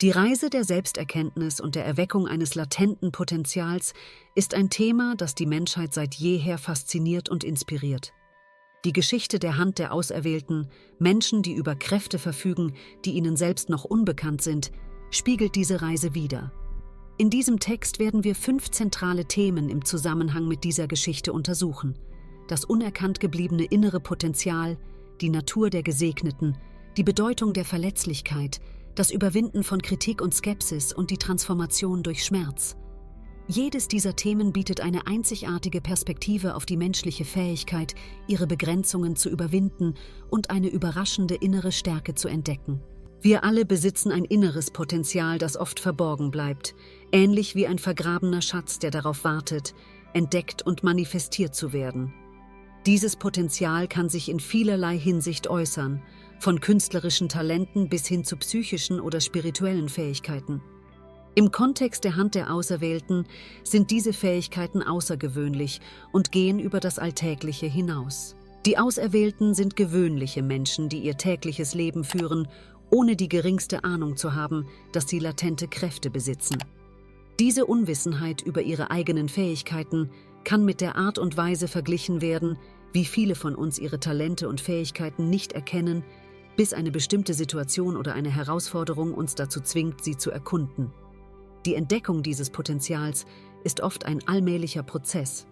Die Reise der Selbsterkenntnis und der Erweckung eines latenten Potenzials ist ein Thema, das die Menschheit seit jeher fasziniert und inspiriert. Die Geschichte der Hand der Auserwählten, Menschen, die über Kräfte verfügen, die ihnen selbst noch unbekannt sind, spiegelt diese Reise wider. In diesem Text werden wir 5 zentrale Themen im Zusammenhang mit dieser Geschichte untersuchen: das unerkannt gebliebene innere Potenzial, die Natur der Gesegneten, die Bedeutung der Verletzlichkeit, das Überwinden von Kritik und Skepsis und die Transformation durch Schmerz. Jedes dieser Themen bietet eine einzigartige Perspektive auf die menschliche Fähigkeit, ihre Begrenzungen zu überwinden und eine überraschende innere Stärke zu entdecken. Wir alle besitzen ein inneres Potenzial, das oft verborgen bleibt, ähnlich wie ein vergrabener Schatz, der darauf wartet, entdeckt und manifestiert zu werden. Dieses Potenzial kann sich in vielerlei Hinsicht äußern, von künstlerischen Talenten bis hin zu psychischen oder spirituellen Fähigkeiten. Im Kontext der Hand der Auserwählten sind diese Fähigkeiten außergewöhnlich und gehen über das Alltägliche hinaus. Die Auserwählten sind gewöhnliche Menschen, die ihr tägliches Leben führen, ohne die geringste Ahnung zu haben, dass sie latente Kräfte besitzen. Diese Unwissenheit über ihre eigenen Fähigkeiten kann mit der Art und Weise verglichen werden, wie viele von uns ihre Talente und Fähigkeiten nicht erkennen, bis eine bestimmte Situation oder eine Herausforderung uns dazu zwingt, sie zu erkunden. Die Entdeckung dieses Potenzials ist oft ein allmählicher Prozess,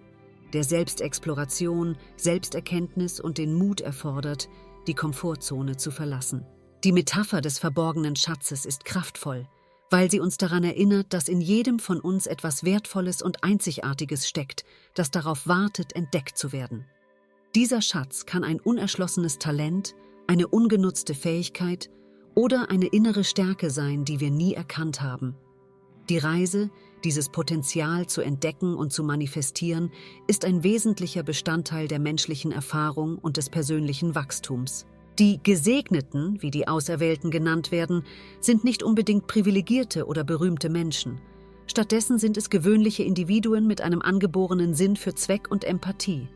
der Selbstexploration, Selbsterkenntnis und den Mut erfordert, die Komfortzone zu verlassen. Die Metapher des verborgenen Schatzes ist kraftvoll, weil sie uns daran erinnert, dass in jedem von uns etwas Wertvolles und Einzigartiges steckt, das darauf wartet, entdeckt zu werden. Dieser Schatz kann ein unerschlossenes Talent, eine ungenutzte Fähigkeit oder eine innere Stärke sein, die wir nie erkannt haben. Die Reise, dieses Potenzial zu entdecken und zu manifestieren, ist ein wesentlicher Bestandteil der menschlichen Erfahrung und des persönlichen Wachstums. Die Gesegneten, wie die Auserwählten genannt werden, sind nicht unbedingt privilegierte oder berühmte Menschen. Stattdessen sind es gewöhnliche Individuen mit einem angeborenen Sinn für Zweck und Empathie.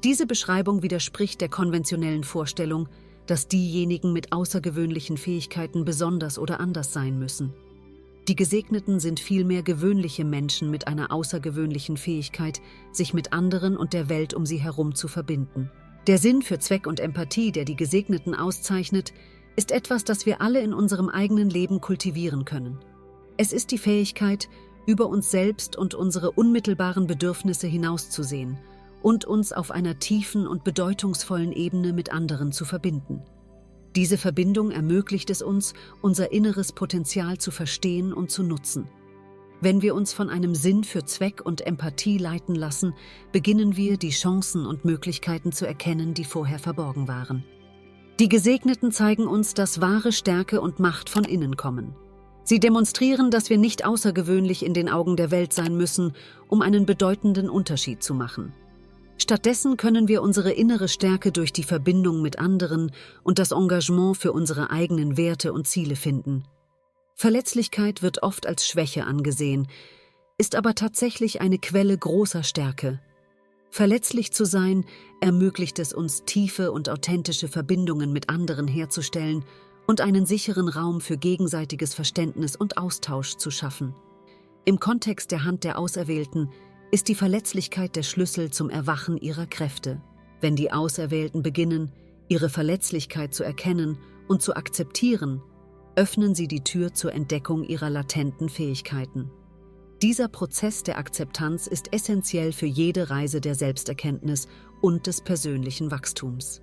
Diese Beschreibung widerspricht der konventionellen Vorstellung, dass diejenigen mit außergewöhnlichen Fähigkeiten besonders oder anders sein müssen. Die Gesegneten sind vielmehr gewöhnliche Menschen mit einer außergewöhnlichen Fähigkeit, sich mit anderen und der Welt um sie herum zu verbinden. Der Sinn für Zweck und Empathie, der die Gesegneten auszeichnet, ist etwas, das wir alle in unserem eigenen Leben kultivieren können. Es ist die Fähigkeit, über uns selbst und unsere unmittelbaren Bedürfnisse hinauszusehen und uns auf einer tiefen und bedeutungsvollen Ebene mit anderen zu verbinden. Diese Verbindung ermöglicht es uns, unser inneres Potenzial zu verstehen und zu nutzen. Wenn wir uns von einem Sinn für Zweck und Empathie leiten lassen, beginnen wir, die Chancen und Möglichkeiten zu erkennen, die vorher verborgen waren. Die Gesegneten zeigen uns, dass wahre Stärke und Macht von innen kommen. Sie demonstrieren, dass wir nicht außergewöhnlich in den Augen der Welt sein müssen, um einen bedeutenden Unterschied zu machen. Stattdessen können wir unsere innere Stärke durch die Verbindung mit anderen und das Engagement für unsere eigenen Werte und Ziele finden. Verletzlichkeit wird oft als Schwäche angesehen, ist aber tatsächlich eine Quelle großer Stärke. Verletzlich zu sein ermöglicht es uns, tiefe und authentische Verbindungen mit anderen herzustellen und einen sicheren Raum für gegenseitiges Verständnis und Austausch zu schaffen. Im Kontext der Hand der Auserwählten ist die Verletzlichkeit der Schlüssel zum Erwachen ihrer Kräfte. Wenn die Auserwählten beginnen, ihre Verletzlichkeit zu erkennen und zu akzeptieren, öffnen sie die Tür zur Entdeckung ihrer latenten Fähigkeiten. Dieser Prozess der Akzeptanz ist essentiell für jede Reise der Selbsterkenntnis und des persönlichen Wachstums.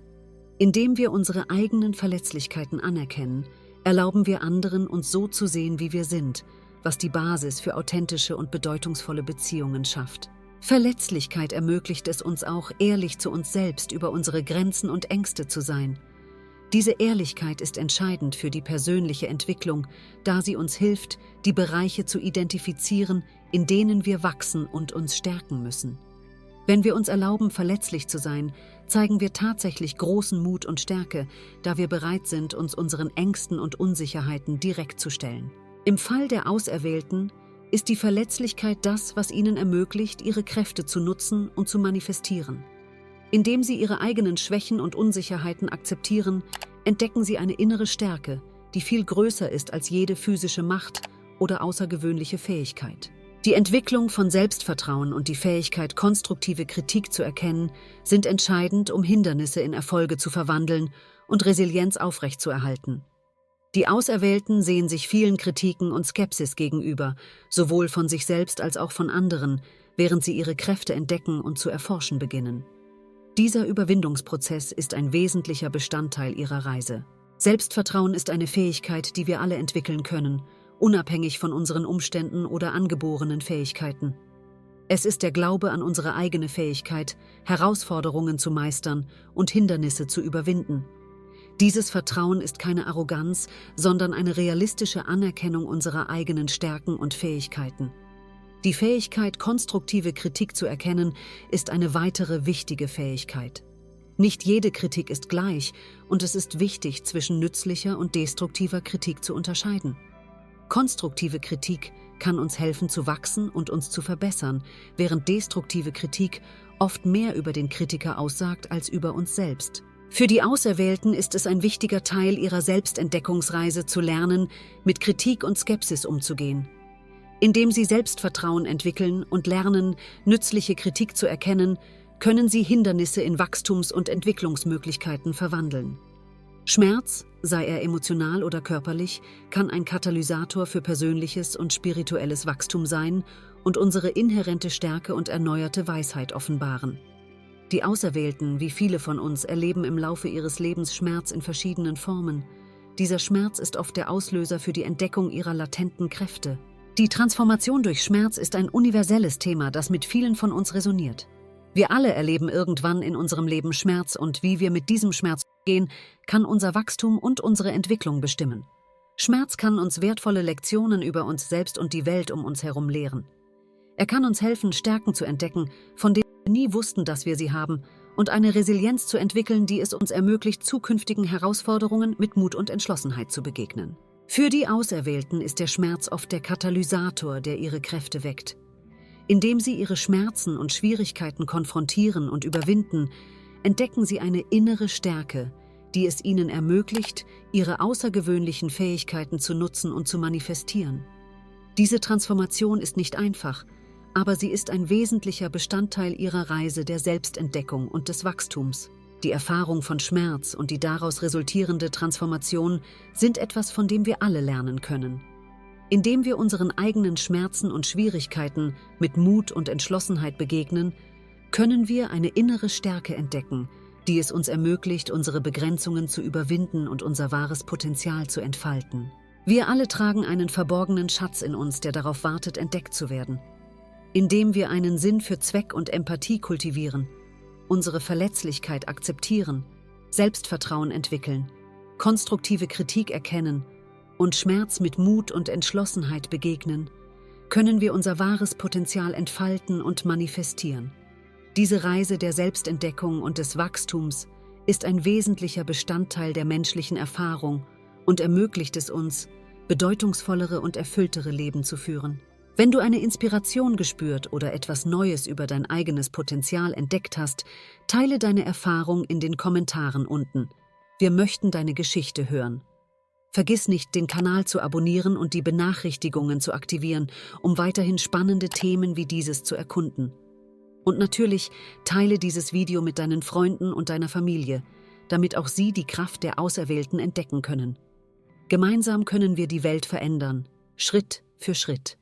Indem wir unsere eigenen Verletzlichkeiten anerkennen, erlauben wir anderen, uns so zu sehen, wie wir sind, was die Basis für authentische und bedeutungsvolle Beziehungen schafft. Verletzlichkeit ermöglicht es uns auch, ehrlich zu uns selbst über unsere Grenzen und Ängste zu sein. Diese Ehrlichkeit ist entscheidend für die persönliche Entwicklung, da sie uns hilft, die Bereiche zu identifizieren, in denen wir wachsen und uns stärken müssen. Wenn wir uns erlauben, verletzlich zu sein, zeigen wir tatsächlich großen Mut und Stärke, da wir bereit sind, uns unseren Ängsten und Unsicherheiten direkt zu stellen. Im Fall der Auserwählten ist die Verletzlichkeit das, was ihnen ermöglicht, ihre Kräfte zu nutzen und zu manifestieren. Indem sie ihre eigenen Schwächen und Unsicherheiten akzeptieren, entdecken sie eine innere Stärke, die viel größer ist als jede physische Macht oder außergewöhnliche Fähigkeit. Die Entwicklung von Selbstvertrauen und die Fähigkeit, konstruktive Kritik zu erkennen, sind entscheidend, um Hindernisse in Erfolge zu verwandeln und Resilienz aufrechtzuerhalten. Die Auserwählten sehen sich vielen Kritiken und Skepsis gegenüber, sowohl von sich selbst als auch von anderen, während sie ihre Kräfte entdecken und zu erforschen beginnen. Dieser Überwindungsprozess ist ein wesentlicher Bestandteil ihrer Reise. Selbstvertrauen ist eine Fähigkeit, die wir alle entwickeln können, unabhängig von unseren Umständen oder angeborenen Fähigkeiten. Es ist der Glaube an unsere eigene Fähigkeit, Herausforderungen zu meistern und Hindernisse zu überwinden. Dieses Vertrauen ist keine Arroganz, sondern eine realistische Anerkennung unserer eigenen Stärken und Fähigkeiten. Die Fähigkeit, konstruktive Kritik zu erkennen, ist eine weitere wichtige Fähigkeit. Nicht jede Kritik ist gleich und es ist wichtig, zwischen nützlicher und destruktiver Kritik zu unterscheiden. Konstruktive Kritik kann uns helfen zu wachsen und uns zu verbessern, während destruktive Kritik oft mehr über den Kritiker aussagt als über uns selbst. Für die Auserwählten ist es ein wichtiger Teil ihrer Selbstentdeckungsreise zu lernen, mit Kritik und Skepsis umzugehen. Indem sie Selbstvertrauen entwickeln und lernen, nützliche Kritik zu erkennen, können sie Hindernisse in Wachstums- und Entwicklungsmöglichkeiten verwandeln. Schmerz, sei er emotional oder körperlich, kann ein Katalysator für persönliches und spirituelles Wachstum sein und unsere inhärente Stärke und erneuerte Weisheit offenbaren. Die Auserwählten, wie viele von uns, erleben im Laufe ihres Lebens Schmerz in verschiedenen Formen. Dieser Schmerz ist oft der Auslöser für die Entdeckung ihrer latenten Kräfte. Die Transformation durch Schmerz ist ein universelles Thema, das mit vielen von uns resoniert. Wir alle erleben irgendwann in unserem Leben Schmerz und wie wir mit diesem Schmerz umgehen, kann unser Wachstum und unsere Entwicklung bestimmen. Schmerz kann uns wertvolle Lektionen über uns selbst und die Welt um uns herum lehren. Er kann uns helfen, Stärken zu entdecken, von denen wir nie wussten, dass wir sie haben, und eine Resilienz zu entwickeln, die es uns ermöglicht, zukünftigen Herausforderungen mit Mut und Entschlossenheit zu begegnen. Für die Auserwählten ist der Schmerz oft der Katalysator, der ihre Kräfte weckt. Indem sie ihre Schmerzen und Schwierigkeiten konfrontieren und überwinden, entdecken sie eine innere Stärke, die es ihnen ermöglicht, ihre außergewöhnlichen Fähigkeiten zu nutzen und zu manifestieren. Diese Transformation ist nicht einfach, aber sie ist ein wesentlicher Bestandteil ihrer Reise der Selbstentdeckung und des Wachstums. Die Erfahrung von Schmerz und die daraus resultierende Transformation sind etwas, von dem wir alle lernen können. Indem wir unseren eigenen Schmerzen und Schwierigkeiten mit Mut und Entschlossenheit begegnen, können wir eine innere Stärke entdecken, die es uns ermöglicht, unsere Begrenzungen zu überwinden und unser wahres Potenzial zu entfalten. Wir alle tragen einen verborgenen Schatz in uns, der darauf wartet, entdeckt zu werden. Indem wir einen Sinn für Zweck und Empathie kultivieren, unsere Verletzlichkeit akzeptieren, Selbstvertrauen entwickeln, konstruktive Kritik erkennen und Schmerz mit Mut und Entschlossenheit begegnen, können wir unser wahres Potenzial entfalten und manifestieren. Diese Reise der Selbstentdeckung und des Wachstums ist ein wesentlicher Bestandteil der menschlichen Erfahrung und ermöglicht es uns, bedeutungsvollere und erfülltere Leben zu führen. Wenn du eine Inspiration gespürt oder etwas Neues über dein eigenes Potenzial entdeckt hast, teile deine Erfahrung in den Kommentaren unten. Wir möchten deine Geschichte hören. Vergiss nicht, den Kanal zu abonnieren und die Benachrichtigungen zu aktivieren, um weiterhin spannende Themen wie dieses zu erkunden. Und natürlich, teile dieses Video mit deinen Freunden und deiner Familie, damit auch sie die Kraft der Auserwählten entdecken können. Gemeinsam können wir die Welt verändern, Schritt für Schritt.